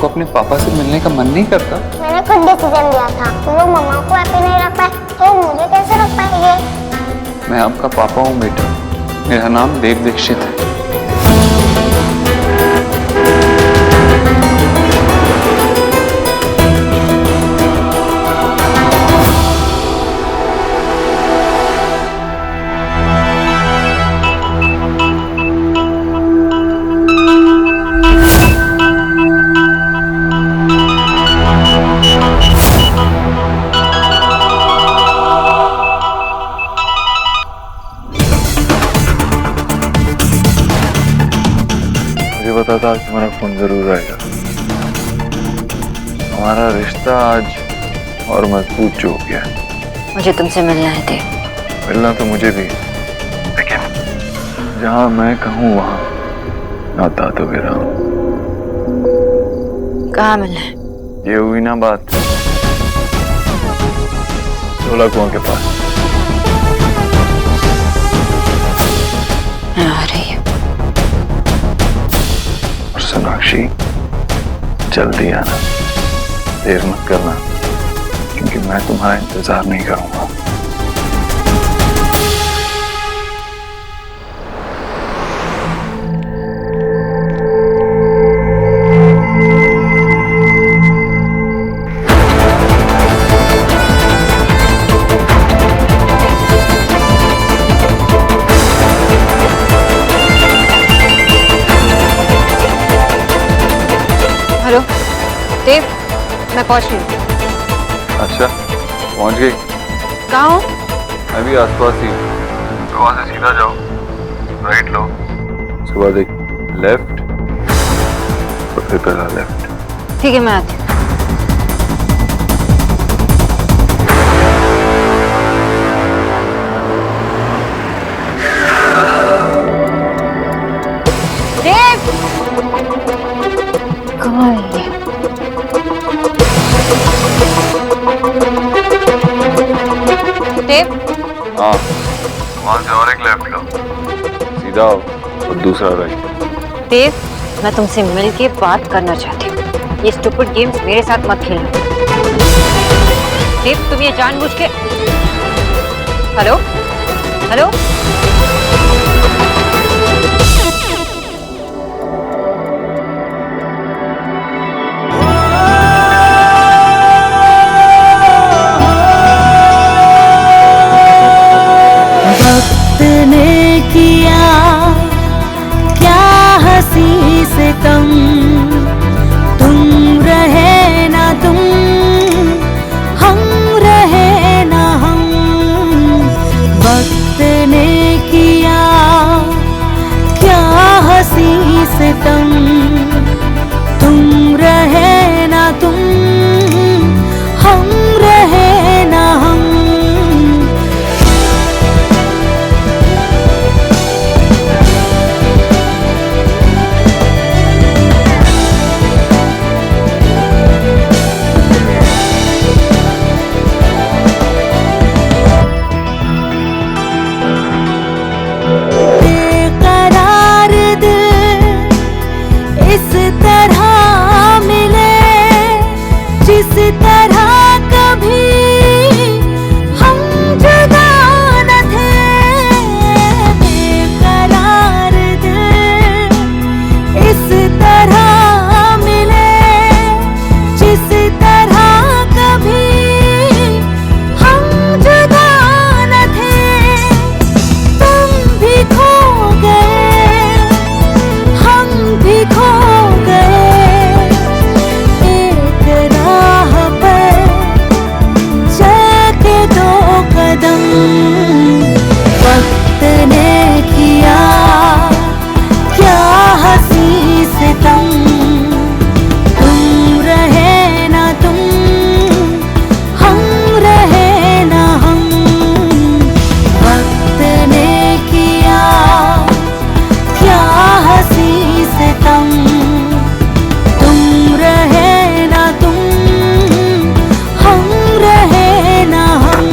आपको अपने पापा से मिलने का मन नहीं करता? मैंने खुद डिसीजन लिया था। वो मम्मा को हैप्पी नहीं रख पाए तो मुझे कैसे रख पाएंगे? मैं आपका पापा हूँ बेटा, मेरा नाम देव दीक्षित है। मुझे पता था कि मेरा फोन जरूर आएगा। हमारा रिश्ता आज और मजबूत हो गया। मुझे तुमसे मिलना है देव। मिलना तो मुझे भी, लेकिन जहाँ मैं कहूँ वहाँ आता तो मेरा। कहाँ मिलना है? ये हुई ना बात, सोलह कुआं के पास। मैं आ रही हूँ। और सोनाक्षी, जल्दी आना, देर मत करना, क्योंकि मैं तुम्हारा इंतजार नहीं करूंगा। हेलो देव, मैं पहुंच गई हूँ। अच्छा, पहुंच गई? कहाँ हो? मैं भी आसपास ही हूँ। तो वहां से सीधा जाओ, राइट लो, उसके बाद एक लेफ्ट और फिर पहला लेफ्ट। ठीक है, मैं आती हूँ। देव! कहाँ है ये? देव? हाँ, वहां से और एक लेफ्ट लो, सीधा आओ और दूसरा राइट। देव, मैं तुमसे मिलके बात करना चाहती हूँ। ये स्टूपिड गेम्स मेरे साथ मत खेलना। देव, तुम ये जानबूझ के... हेलो? हेलो? वक्त ने किया क्या हंसी से तुम रहे ना तुम, हम रहे ना हम। वक्त ने किया क्या हंसी से तुम रहे ना तुम, हम रहे ना हम। बेकरार दिल इस तरह मिले जिस तरह कभी हम जुदा न थे। बेकरार दिल इस तरह मिले जिस तरह कभी हम जुदा न थे। तुम भी खो गए, हम भी खो गए, एक राह पर चल के दो कदम। वक्त ने किया क्या हंसी से तुम रहे ना तुम, हम रहे ना हम। वक्त ने किया क्या हंसी से तुम रहे ना तुम, हम रहे ना हम।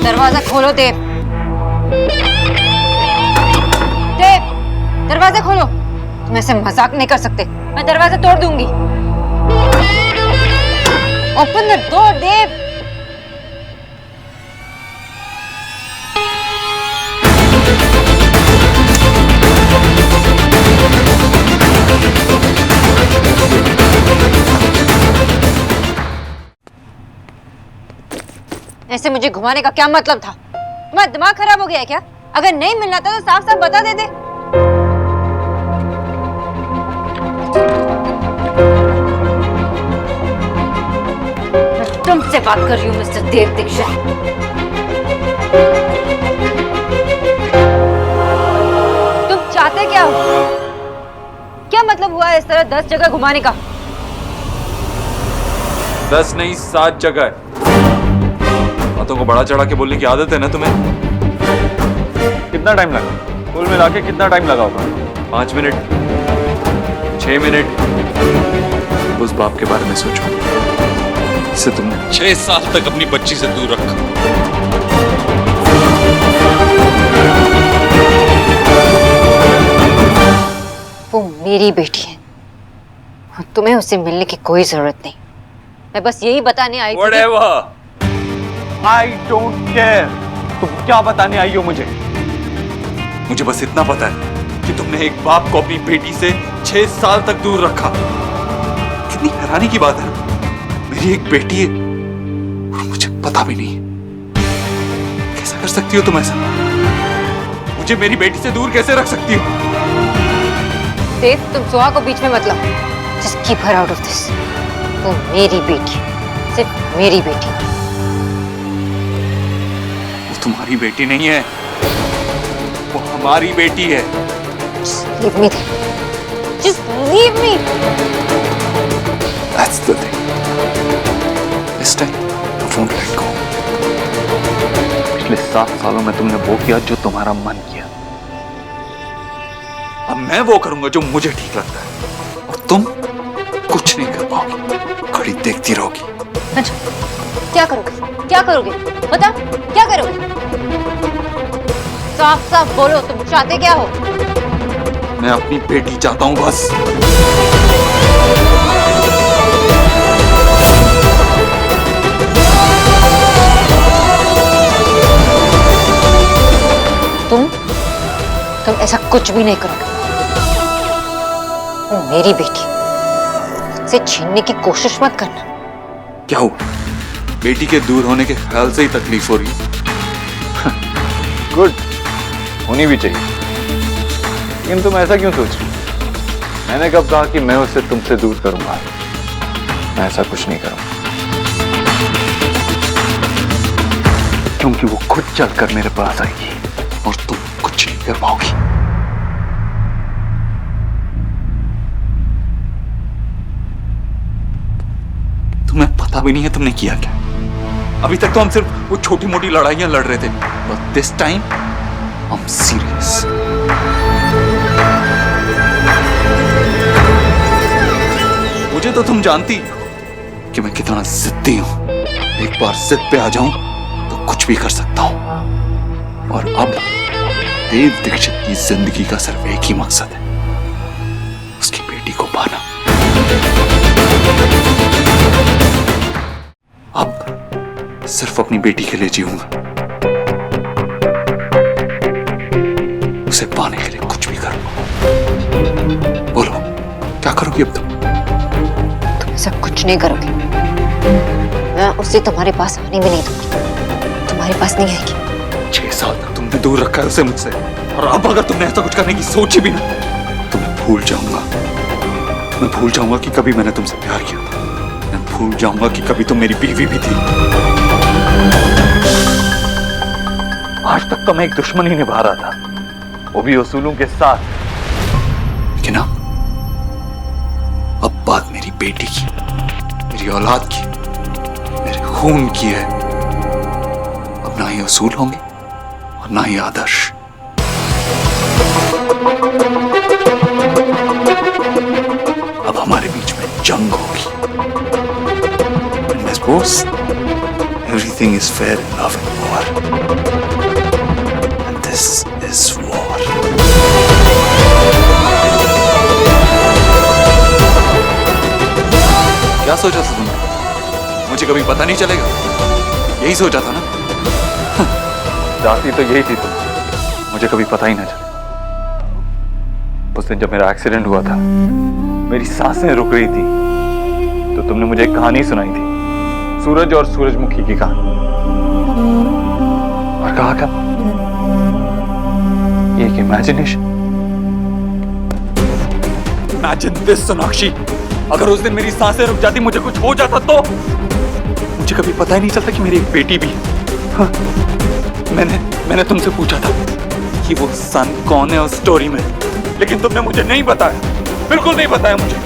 दरवाजा खोलो देव। देव, दरवाजा खोलो। तुम ऐसे मजाक नहीं कर सकते। मैं दरवाजा तोड़ दूंगी। Open the door, Dave. ऐसे मुझे घुमाने का क्या मतलब था? तुम्हारा दिमाग खराब हो गया है क्या? अगर नहीं मिलना था तो साफ साफ बता देते। मैं तुमसे बात कर रही हूँ मिस्टर देव दीक्षित। तुम चाहते क्या हो? क्या मतलब हुआ इस तरह 10 जगह घुमाने का? 10 नहीं 7 जगह। बातों को बड़ा चढ़ा के बोलने की आदत है ना तुम्हें। कितना टाइम लगा? कुल मिला के कितना टाइम लगा होगा? 5 मिनट, 6 मिनट। उस बाप के बारे में सोचो जिसे तुमने 6 साल तक अपनी बच्ची से दूर रखा। वो मेरी बेटी है और तुम्हें उससे मिलने की कोई जरूरत नहीं। मैं बस यही बताने आई थी। Whatever. I don't care. तुम क्या बताने आई हो मुझे? मुझे बस इतना पता है कि तुमने एक बाप को अपनी बेटी से 6 साल तक दूर रखा। कितनी हैरानी की बात है। मेरी एक बेटी है और मुझे पता भी नहीं। कैसा कर सकती हो तुम ऐसा? मुझे मेरी बेटी से दूर कैसे रख सकती हो? देव, तुम सुहा को बीच में मत लाओ। Just keep her out of this. वो मेरी बेटी, सिर्फ मेरी बेटी। वो तुम्हारी बेटी नहीं है, वो हमारी बेटी है। Just leave me there. Just leave me. That's the thing. This time, I won't let go. पिछले 7 सालों में तुमने वो किया जो तुम्हारा मन किया। अब मैं वो करूंगा जो मुझे ठीक लगता है और तुम कुछ नहीं कर पाओगी। खड़ी देखती रहोगी। अच्छा, क्या करोगे? क्या करोगे? बता, क्या करोगे? साफ साफ बोलो, तुम चाहते क्या हो? मैं अपनी बेटी चाहता हूं बस। तुम ऐसा कुछ भी नहीं करोगे। वो मेरी बेटी, से छीनने की कोशिश मत करना। क्या हुआ? बेटी के दूर होने के ख्याल से ही तकलीफ हो रही है? गुड, होनी भी चाहिए। लेकिन तुम ऐसा क्यों सोच रही? मैंने कब कहा कि मैं उसे तुमसे दूर करूंगा? मैं ऐसा कुछ नहीं करूंगा, क्योंकि वो खुद चलकर मेरे पास आएगी और तुम कुछ नहीं कर पाओगी। तुम्हें पता भी नहीं है तुमने किया क्या। अभी तक तो हम सिर्फ वो छोटी मोटी लड़ाइयां लड़ रहे थे, but this time I am serious. मुझे तो तुम जानती कि मैं कितना जिद्दी हूं। एक बार जिद पे आ जाऊं तो कुछ भी कर सकता हूं। और अब देव दीक्षित की जिंदगी का सिर्फ एक ही मकसद है, उसकी बेटी को पाना। अब सिर्फ अपनी बेटी के लिए जीऊंगा। उसे पाने के लिए कुछ भी करूंगा। बोलो, क्या करोगी अब तुम? तुम ऐसा कुछ नहीं करोगे। मैं उसे तुम्हारे पास आने भी नहीं दूंगी। तुम्हारे पास नहीं आएगी। 6 साल तक तुमने दूर रखा है उसे मुझसे, और अब अगर तुमने ऐसा कुछ करने की सोची भी ना, तो मैं भूल जाऊंगा। मैं भूल जाऊंगा कि कभी मैंने तुमसे प्यार किया था। मैं भूल जाऊंगा कि कभी तुम मेरी बीवी भी थी। आज तक तो मैं एक दुश्मन ही निभा रहा था, वो भी उसूलों के साथ। लेकिन अब बात मेरी बेटी की, मेरी औलाद की, मेरे खून की है। अब ना ही उसूल होंगे और ना ही आदर्श। अब हमारे बीच में जंग होगी। And I suppose everything is fair in love and war. And this is war. क्या सोचा था तुमने? मुझे कभी पता नहीं चलेगा, यही सोचा था ना? चाहती तो यही थी तुम, मुझे कभी पता ही ना चले। उस दिन जब मेरा एक्सीडेंट हुआ था, मेरी सांसें रुक रही थी, तो तुमने मुझे एक कहानी सुनाई थी, सूरज और सूरजमुखी की कहानी। और कहा क्या, ये एक इमेजिनेशन। इमेजिन दिस सोनाक्षी, अगर उस दिन मेरी सांसें रुक जाती, मुझे कुछ हो जाता तो मुझे कभी पता ही नहीं चलता कि मेरी एक बेटी भी है। हाँ, मैंने तुमसे पूछा था कि वो सन कौन है उस स्टोरी में, लेकिन तुमने मुझे नहीं बताया, बिल्कुल नहीं बताया मुझे।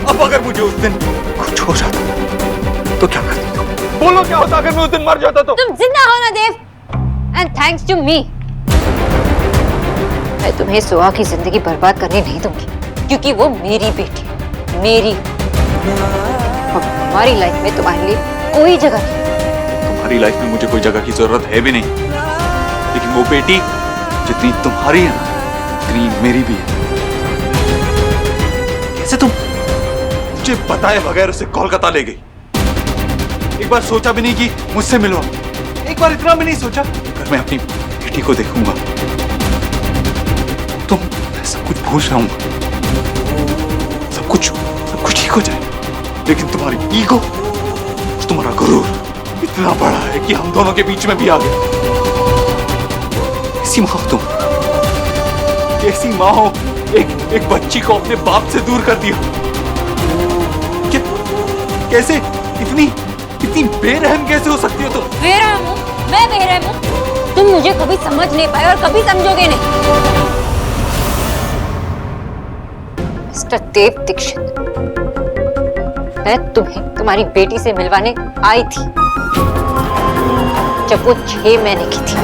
अब अगर मुझे उस दिन कुछ हो जाता तो क्या करती तुम? बोलो क्या होता अगर मैं उस दिन मर जाता तो? तुम जिंदा हो ना देव, एंड थैंक्स टू मी। मैं तुम्हें सुहा की जिंदगी बर्बाद करने नहीं दूंगी, क्योंकि वो मेरी बेटी है, मेरी। और हमारी लाइफ में तुम्हारे लिए कोई जगह नहीं। तुम्हारी लाइफ में मुझे कोई जगह की जरूरत है भी नहीं, लेकिन वो बेटी जितनी तुम्हारी है ना, उतनी मेरी भी है। कैसे तुम मुझे बताए बगैर उसे कोलकाता ले गई? एक बार सोचा भी नहीं कि मुझसे मिलवा, एक बार इतना भी नहीं सोचा अगर मैं अपनी बेटी को देखूंगा तो मैं सब कुछ भूल जाऊंगा, सब कुछ ठीक हो जाए। लेकिन तुम्हारी ईगो, तुम्हारा गुरूर इतना बड़ा है कि हम दोनों के बीच में भी आ गया। ऐसी माँ हो तुम, ऐसी माँ हो, एक बच्ची को अपने बाप से दूर कर दिया। कैसे इतनी बेरहम कैसे हो सकती हो तुम? बेरहम हूँ मैं, बेरहम हूँ? तुम मुझे कभी समझ नहीं पाए और कभी समझोगे नहीं। मिस्टर देव दीक्षित, मैं तुम्हें तुम्हारी बेटी से मिलवाने आई थी जब वो 6 महीने की थी।